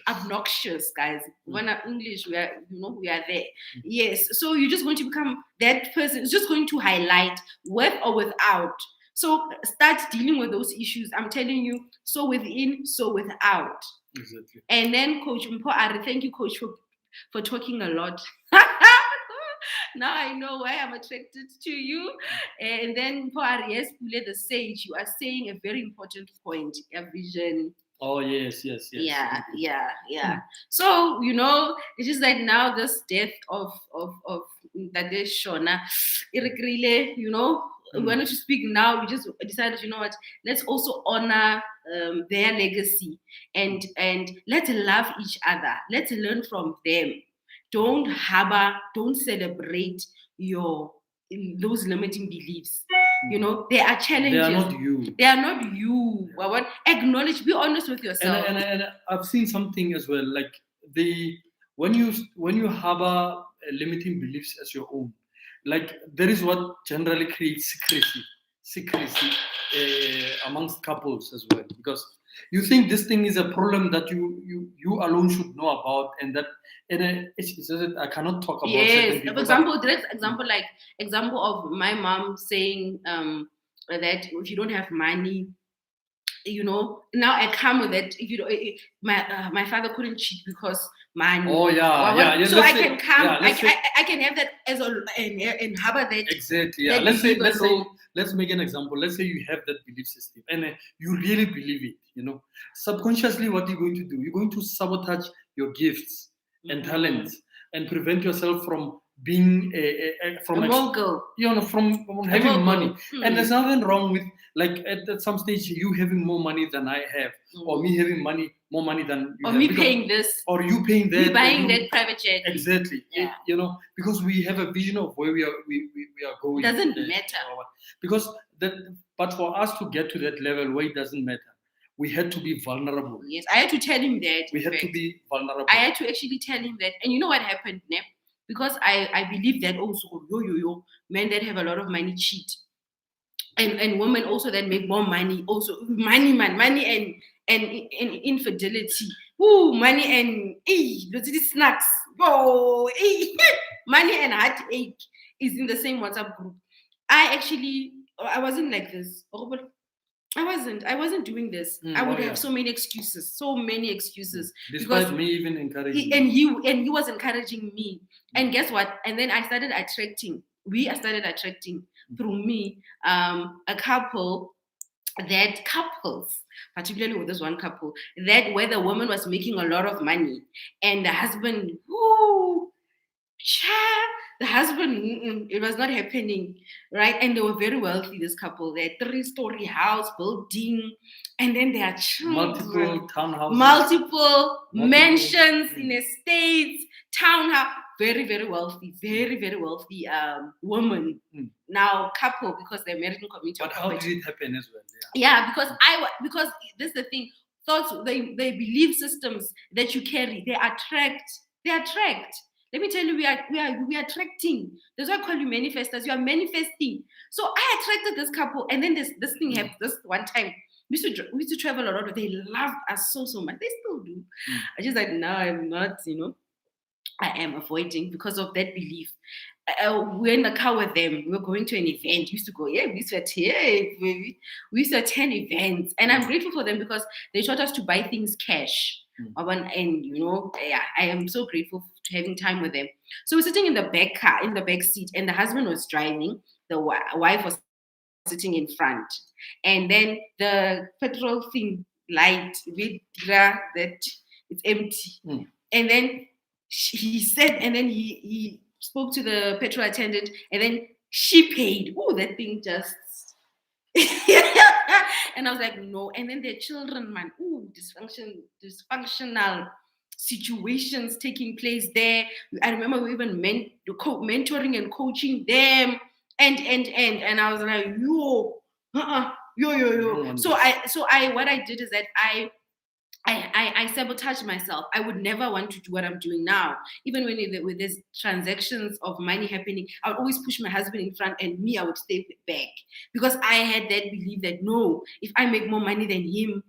Speaker 1: obnoxious, guys. When I'm English, we are there. Yes. So you're just going to become that person. It's just going to highlight with or without. So start dealing with those issues. I'm telling you, so within, so without.
Speaker 2: Exactly.
Speaker 1: And then Coach Mpo, thank you, Coach, for talking a lot. Now I know why I'm attracted to you. And then for Aries, the sage, you are saying a very important point, a vision.
Speaker 2: Oh, yes.
Speaker 1: Yeah. So, it's just like now this death of Dade Shona, we wanted to speak now. We just decided, let's also honor their legacy and let's love each other. Let's learn from them. Don't harbor, don't celebrate those limiting beliefs. There are challenges. They are not you. Well, acknowledge, be honest with yourself.
Speaker 2: And I've seen something as well, like when you harbor limiting beliefs as your own, like there is what generally creates secrecy amongst couples as well, because you think this thing is a problem that you alone should know about, and I cannot talk about.
Speaker 1: Yes, for example, direct example of my mom saying that if you don't have money, now I come with that. If my father couldn't cheat because money.
Speaker 2: Oh yeah.
Speaker 1: So I can come. I can have that as and harbor that.
Speaker 2: Exactly. Yeah. Let's make an example. Let's say you have that belief system and you really believe it. Subconsciously, what you're going to do? You're going to sabotage your gifts and talents and prevent yourself from being from having money. And there's nothing wrong with, like, at some stage you having more money than I have, or me having more money than you
Speaker 1: or
Speaker 2: have,
Speaker 1: me paying this,
Speaker 2: or you paying that,
Speaker 1: me buying that private jet.
Speaker 2: Exactly.
Speaker 1: Yeah.
Speaker 2: Because we have a vision of where we are going.
Speaker 1: It doesn't matter.
Speaker 2: But for us to get to that level where it doesn't matter, we had to be vulnerable.
Speaker 1: Yes, I had to tell him that.
Speaker 2: We had to be vulnerable.
Speaker 1: I had to actually tell him that. And you know what happened, Nep? Because I believe that also, men that have a lot of money cheat. And women also that make more money, also money and infidelity. Ooh, money and snacks. Oh, money and heartache is in the same WhatsApp group. I wasn't like this. I wasn't doing this. I would have so many excuses.
Speaker 2: Despite me even encouraging.
Speaker 1: And he was encouraging me. And guess what? And then I started attracting. We started attracting through me a couples, particularly with this one couple, that where the woman was making a lot of money and the husband, the husband, it was not happening, right? And they were very wealthy, this couple. They had 3-story house, building, and then their children.
Speaker 2: Multiple townhouses.
Speaker 1: Multiple mansions in estates, townhouse. Very, very wealthy, very, very wealthy woman. Now couple, because they're married in community.
Speaker 2: But how did it happen as well?
Speaker 1: Yeah, because this is the thing. Thoughts, they belief systems that you carry, they attract. Let me tell you, we are attracting. That's why I call you manifestors. You are manifesting. So I attracted this couple, and then this thing happened. This one time, we used to travel a lot. They loved us so much. They still do. I just like, no, I'm not. I am avoiding because of that belief. We're in the car with them. We were going to an event. We used to go, we used to attend events. And I'm grateful for them because they taught us to buy things cash. And I am so grateful to having time with them. So we're sitting in the back seat, and the husband was driving. The wife was sitting in front. And then the petrol thing light, that it's empty. And then he said, and then he spoke to the petrol attendant, and then she paid. Oh, that thing just and I was like, no. And then their children, man, dysfunctional situations taking place there. I remember we even mentoring and coaching them, and I was like, yo. So what I did is that I sabotaged myself. I would never want to do what I'm doing now. Even with these transactions of money happening, I would always push my husband in front, and me, I would stay back, because I had that belief that no, if I make more money than him,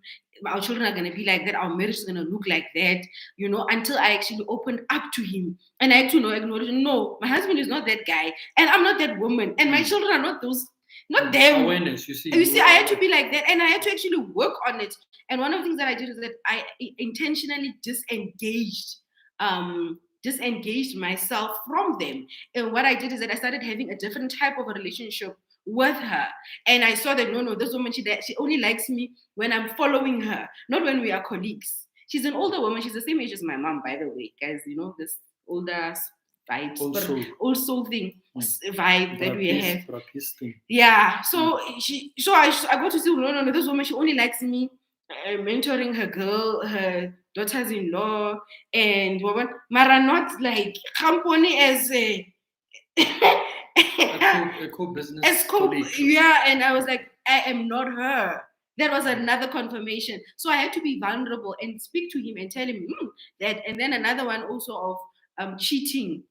Speaker 1: our children are going to be like that, our marriage is going to look like that, until I actually opened up to him. And I had to acknowledge, no, my husband is not that guy, and I'm not that woman, and my children are not those. Not them.
Speaker 2: Awareness, you see,
Speaker 1: I had to be like that, and I had to actually work on it. And one of the things that I did is that I intentionally disengaged myself from them. And what I did is that I started having a different type of a relationship with her. And I saw that no, this woman, she only likes me when I'm following her, not when we are colleagues. She's an older woman. She's the same age as my mom, by the way, guys. This older vibes, also thing vibe that we have. Yeah. So I go to see, no, this woman, she only likes me mentoring her daughters-in-law, and Mara, not like company as a
Speaker 2: co-business
Speaker 1: colleague. Yeah, and I was like, I am not her. That was another confirmation. So I had to be vulnerable and speak to him and tell him that. And then another one also of cheating,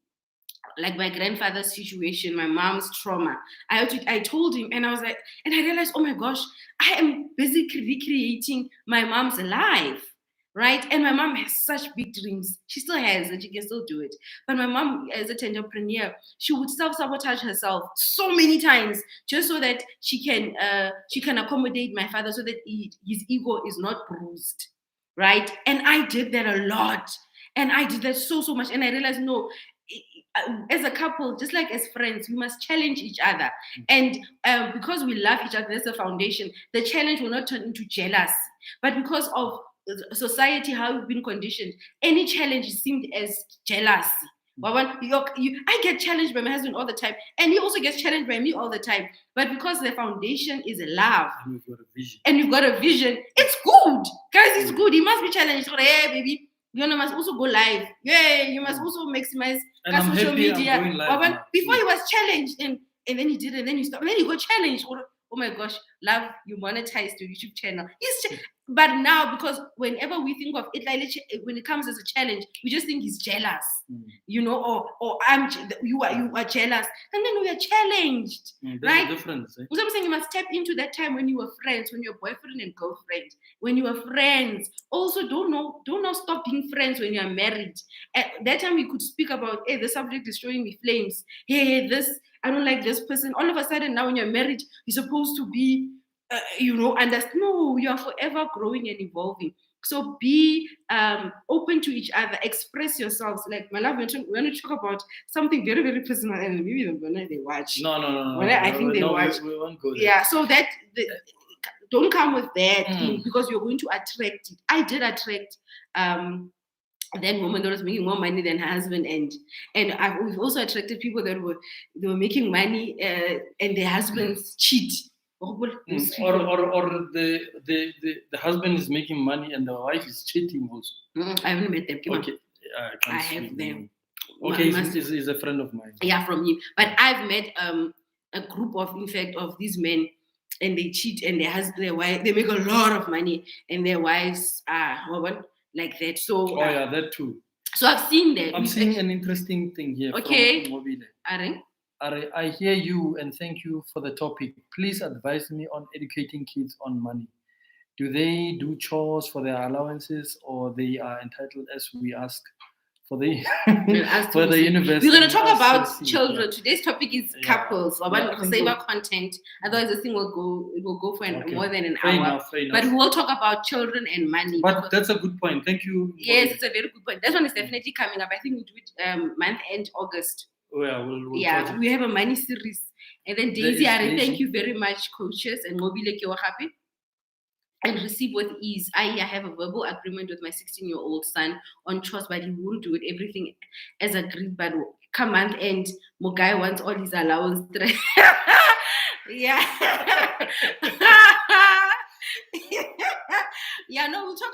Speaker 1: like my grandfather's situation, my mom's trauma. I told him, and I was like, and I realized, oh my gosh, I am busy recreating my mom's life, right? And my mom has such big dreams. She still has, and she can still do it. But my mom, as an entrepreneur, she would self-sabotage herself so many times just so that she can accommodate my father, so that his ego is not bruised, right? And I did that a lot. And I did that so much. And I realized, no, as a couple, just like as friends, we must challenge each other. And because we love each other, that's the foundation. The challenge will not turn into jealousy. But because of society, how we've been conditioned, any challenge is seen as jealousy. I get challenged by my husband all the time, and he also gets challenged by me all the time. But because the foundation is love, and you've got a vision, it's good. Guys, it's good. He must be challenged. Hey, baby. You must also go live. Yeah, you must also maximize social media. Before he was challenged, and then he did, and then he stopped, and then he got challenged. Oh my gosh, love, you monetized your YouTube channel. But now, because whenever we think of it, like when it comes as a challenge, we just think he's jealous, or you are jealous, and then we are challenged, right?
Speaker 2: A difference.
Speaker 1: So I'm saying you must tap into that time when you were friends, when you're boyfriend and girlfriend, when you were friends. Also, don't not stop being friends when you are married. At that time, we could speak about, hey, the subject is showing me flames. Hey, this, I don't like this person. All of a sudden, now when you're married, you're supposed to be understand. No, you are forever growing and evolving. So be open to each other, express yourselves. Like, my love, we're going to talk about something very, very personal, and maybe they watch.
Speaker 2: No.
Speaker 1: I think they watch.
Speaker 2: We won't go there.
Speaker 1: Yeah, so that don't come with that because you're going to attract it. I did attract that woman that was making more money than her husband, and we've also attracted people that were making money and their husbands cheat.
Speaker 2: Or the husband is making money and the wife is cheating also.
Speaker 1: I haven't met them.
Speaker 2: Okay,
Speaker 1: I have them.
Speaker 2: Okay, he's a friend of mine.
Speaker 1: Yeah, from him. But I've met a group of, in fact, of these men, and they cheat, and their wife, they make a lot of money, and their wives are like that. So
Speaker 2: that too.
Speaker 1: So I've seen that.
Speaker 2: I'm seeing an interesting thing here.
Speaker 1: Okay.
Speaker 2: I hear you and thank you for the topic. Please advise me on educating kids on money. Do they do chores for their allowances, or they are entitled, as we ask, for the for the university?
Speaker 1: We're going to talk about children. Today's topic is couples. I want to save our content. Otherwise, this thing will go for more than an hour.
Speaker 2: Fair enough.
Speaker 1: But we will talk about children and money.
Speaker 2: But that's a good point. Thank you.
Speaker 1: Yes, it's a very good point. That one is definitely coming up. I think we'll do it month end August.
Speaker 2: We'll
Speaker 1: we have a money series. And then Daisy, thank you very much, coaches, and Mobile happy. And receive with ease. I have a verbal agreement with my 16-year-old son on chores, but he won't do it. Everything as agreed, but come month end, my guy wants all his allowance. Yeah. No, we'll talk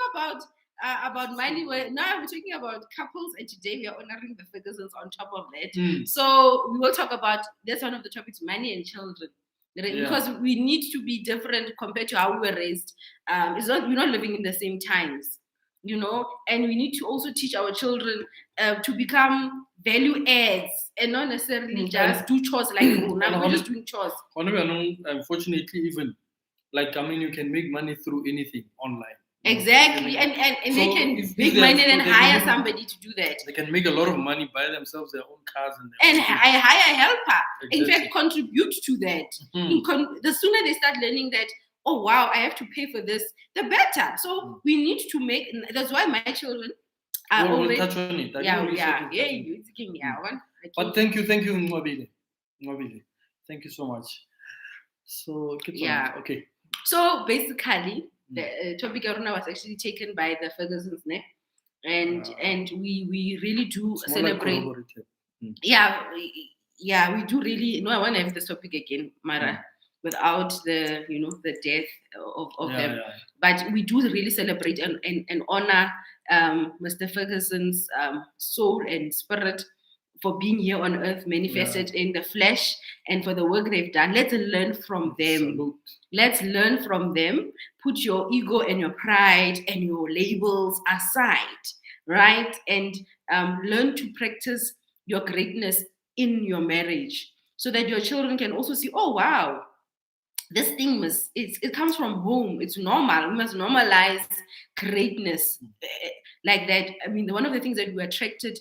Speaker 1: about money. Now we're talking about couples, and today we are honoring the Fergusons on top of that. So we will talk about, that's one of the topics, money and children. Because we need to be different compared to how we were raised. We're not living in the same times, and we need to also teach our children to become value adds and not necessarily just do chores like we're just doing chores.
Speaker 2: Unfortunately, even you can make money through anything online.
Speaker 1: Exactly, and so they can make money and hire somebody to do that.
Speaker 2: They can make a lot of money, buy themselves their own cars,
Speaker 1: and hire a helper. Exactly. In fact, contribute to that. The sooner they start learning that, oh wow, I have to pay for this, the better. So we need to make. That's why my children are always.
Speaker 2: We'll touch on it. But thank you, Mwabile. Thank you so much. So okay.
Speaker 1: So basically, the topic Aruna was actually taken by the Fergusons, and we really do celebrate. We do really. No, I want to have this topic again, Mara, without the the death of them. Yeah. But we do really celebrate and honor Mr. Ferguson's soul and spirit for being here on earth, manifested in the flesh, and for the work they've done. Let's learn from them. Salute. Let's learn from them. Put your ego and your pride and your labels aside, right? And learn to practice your greatness in your marriage, so that your children can also see, oh wow, this thing it comes from home. It's normal. We must normalize greatness like that. I mean, one of the things that we attracted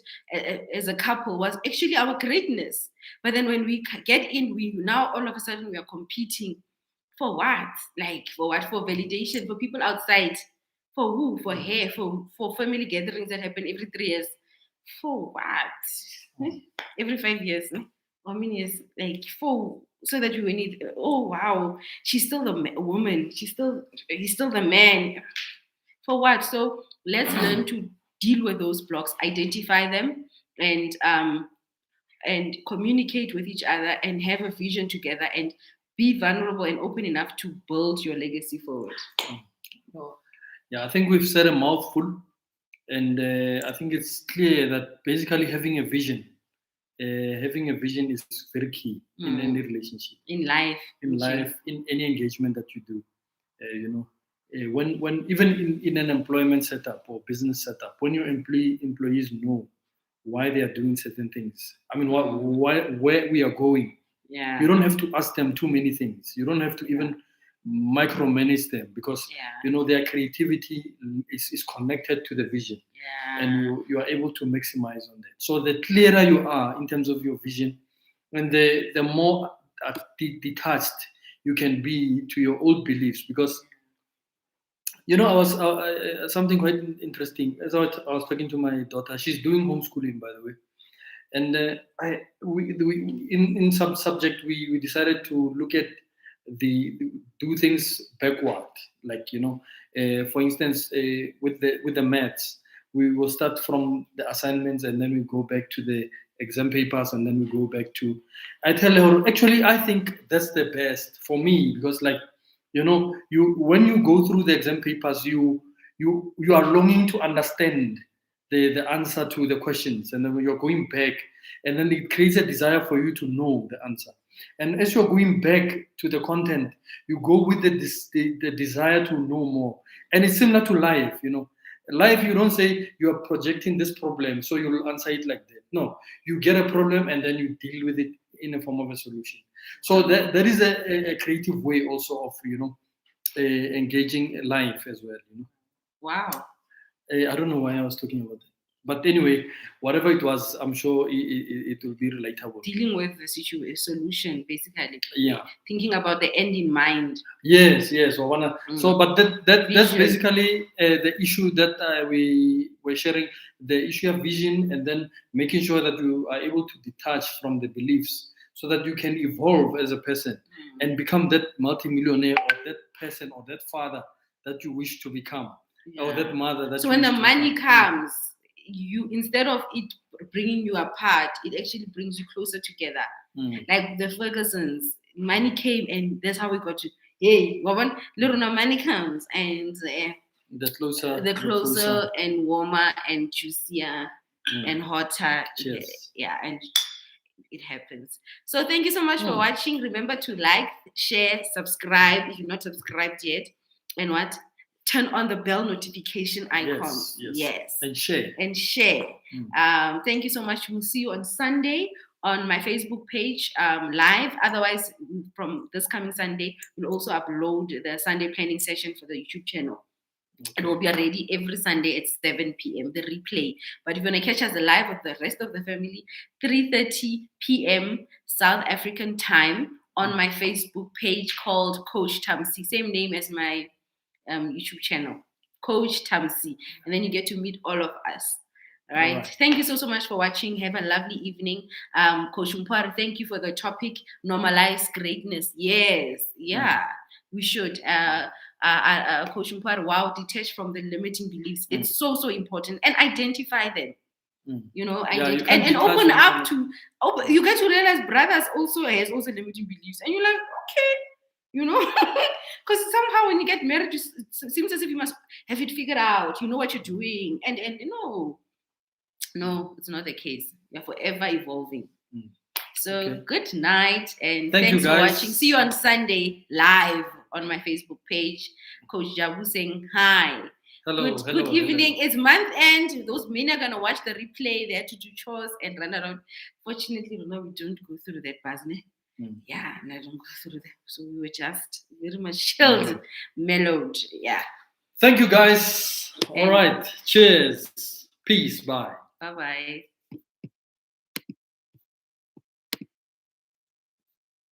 Speaker 1: as a couple was actually our greatness. But then when we get in, we now all of a sudden we are competing for what? For what? For validation, for people outside. For who? For hair, for family gatherings that happen every 3 years. For what? Every 5 years. How many years? So that we need, oh wow, she's still the woman. He's still the man. For what? So let's learn to deal with those blocks, identify them, and communicate with each other, and have a vision together, and be vulnerable and open enough to build your legacy forward.
Speaker 2: Yeah, I think we've said a mouthful, and I think it's clear that basically having a vision is very key in any relationship, in life, in any engagement that you do. When even in an employment setup or business setup, when your employees know why they are doing certain things, I mean, where we are going, you don't have to ask them too many things. You don't have to even micromanage them, because their creativity is connected to the vision, and you are able to maximize on that. So the clearer you are in terms of your vision, and the more detached you can be to your old beliefs, because I was something quite interesting. As I was talking to my daughter, she's doing homeschooling, by the way, and in some subject we decided to look at do things backward, for instance, with the maths. we will start from the assignments, and then we go back to the exam papers, and then we go back to. I tell her, actually, I think that's the best for me, because, like, you when you go through the exam papers, you are longing to understand the answer to the questions, and then when you're going back, and then it creates a desire for you to know the answer. And as you're going back to the content, you go with the desire to know more. And it's similar to life, Life, you don't say you are projecting this problem, so you'll answer it like that. No, you get a problem and then you deal with it in a form of a solution. So there is a creative way also of, engaging life as well.
Speaker 1: Wow.
Speaker 2: I don't know why I was talking about that. But anyway, whatever it was, I'm sure it will be relatable.
Speaker 1: Dealing with the solution, basically.
Speaker 2: Yeah.
Speaker 1: Thinking about the end in mind.
Speaker 2: Yes. So, but that's basically the issue that we were sharing. The issue of vision, and then making sure that you are able to detach from the beliefs, so that you can evolve as a person and become that multimillionaire, or that person, or that father that you wish to become, or that mother that.
Speaker 1: So when the money comes, you, instead of it bringing you apart, it actually brings you closer together. Like the Fergusons, money came, and that's how we got to. Hey, when little money comes, and the closer and warmer and juicier and hotter.
Speaker 2: Cheers.
Speaker 1: Yeah, and it happens. So thank you so much for watching. Remember to like, share, subscribe if you're not subscribed yet, and turn on the bell notification icon. Yes.
Speaker 2: And share.
Speaker 1: Thank you so much. We'll see you on Sunday on my Facebook page live. Otherwise, from this coming Sunday, we'll also upload the Sunday planning session for the YouTube channel. It will be ready every Sunday at 7 p.m. the replay. But if you want to catch us live with the rest of the family, 3:30 p.m. South African time on my Facebook page called Coach Thamsie, same name as my YouTube channel, Coach Thamsie, and then you get to meet all of us. All right. Thank you so much for watching. Have a lovely evening. Coach Mpwari, thank you for the topic, normalize greatness. Yes, we should. Coach Mpwari, wow, detach from the limiting beliefs. It's so important, and identify them. And open up to. You get to realize brothers also has limiting beliefs, and you're like, okay. Because somehow when you get married, it seems as if you must have it figured out. You know what you're doing, and no, it's not the case. You're forever evolving. So good night, and thanks for watching. See you on Sunday live on my Facebook page. Coach Jabu saying hi. Good evening. It's month end. Those men are gonna watch the replay. They have to do chores and run around. Fortunately, we don't go through that business. Yeah, and I don't go through that. So we were just very much chilled, mellowed. Yeah.
Speaker 2: Thank you, guys. All right. Cheers. Peace. Bye.
Speaker 1: Bye-bye.